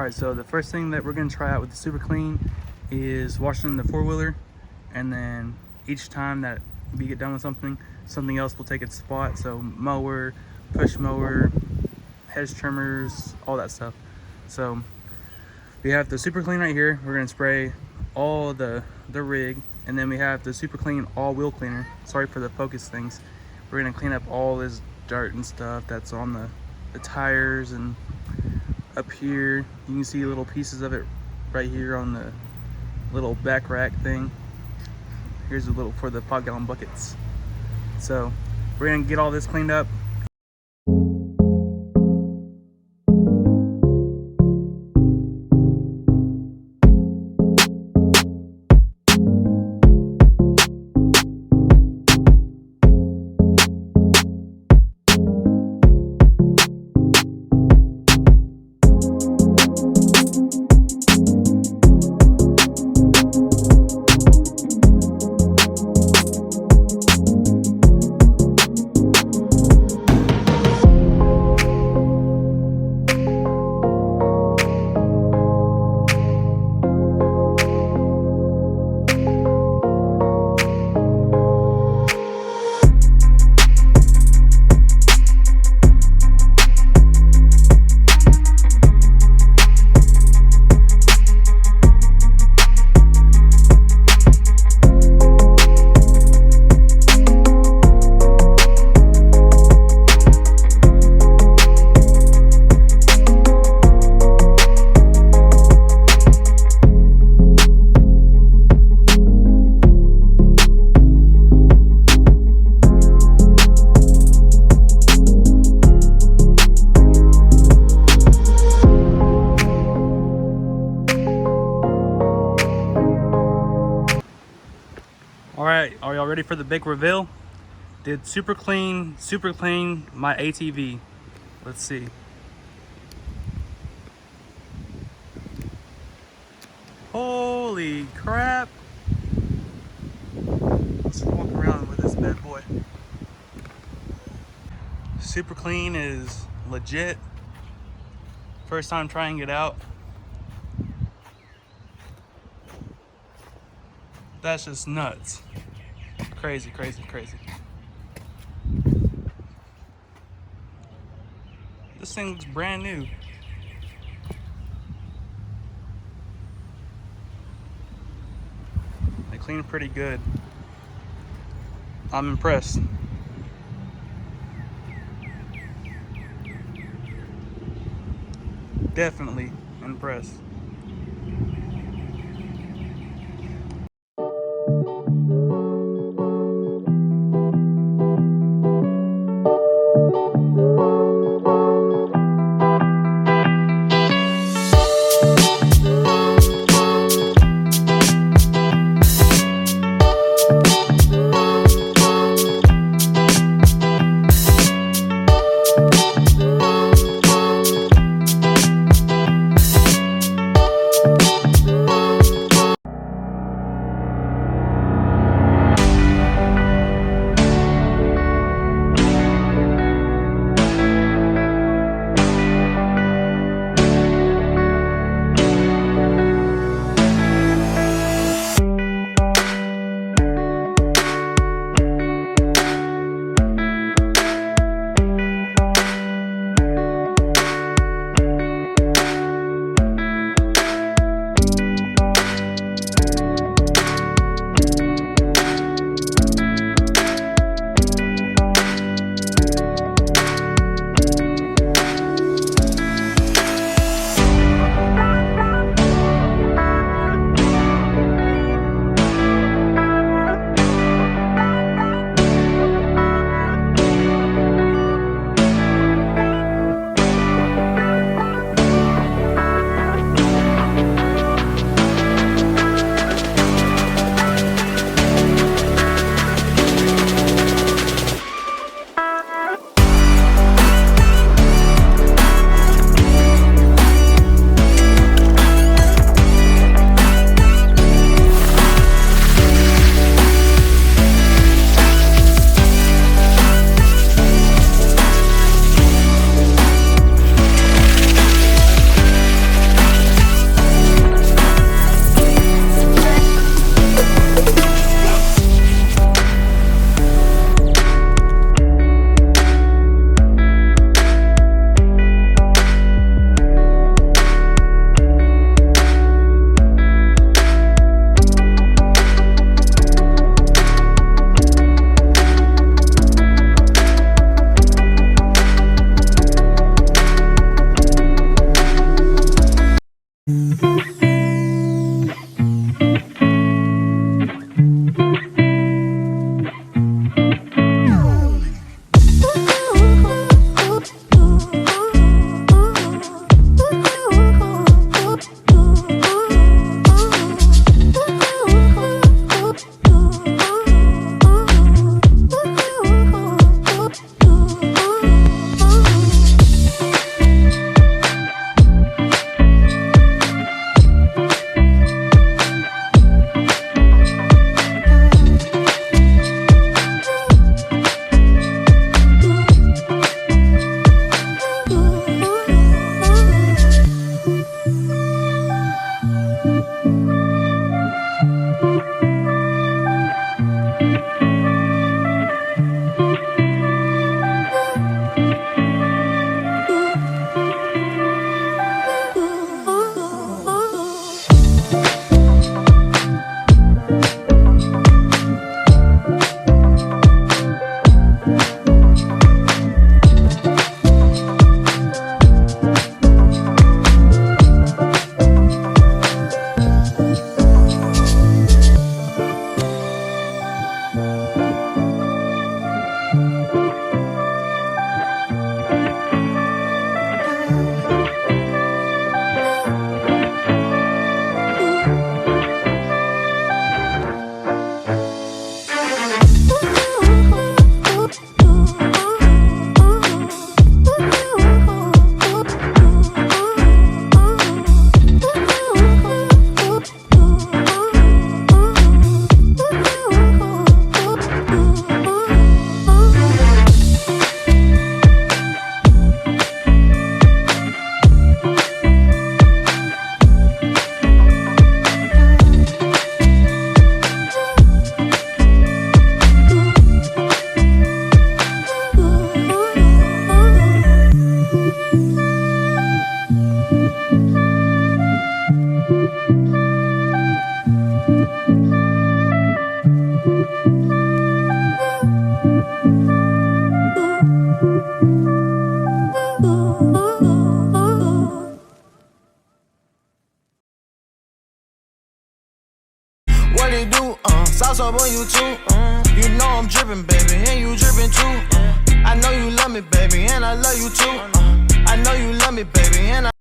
Alright, so the first thing that we're going to try out with the Super Clean is washing the four-wheeler, and then each time that we get done with something else will take its spot. So mower, push mower, hedge trimmers, all that stuff. So we have the Super Clean right here. We're going to spray all the rig, and then we have the Super Clean all wheel cleaner. Sorry for the focus things. We're going to clean up all this dirt and stuff that's on the tires, and up here you can see little pieces of it right here on the little back rack thing. Here's a little for the 5-gallon buckets. So we're gonna get all this cleaned up. Alright, are y'all ready for the big reveal? Did Super Clean my ATV. Let's see. Holy crap! Let's walk around with this bad boy. Super Clean is legit. First time trying it out. That's just nuts. Crazy, crazy, crazy. This thing looks brand new. They clean pretty good. I'm impressed. Definitely impressed. what it do? Sauce up on you too. You know I'm drippin', baby, and you drippin' too. I know you love me, baby, and I love you too. I know you love me, baby, and I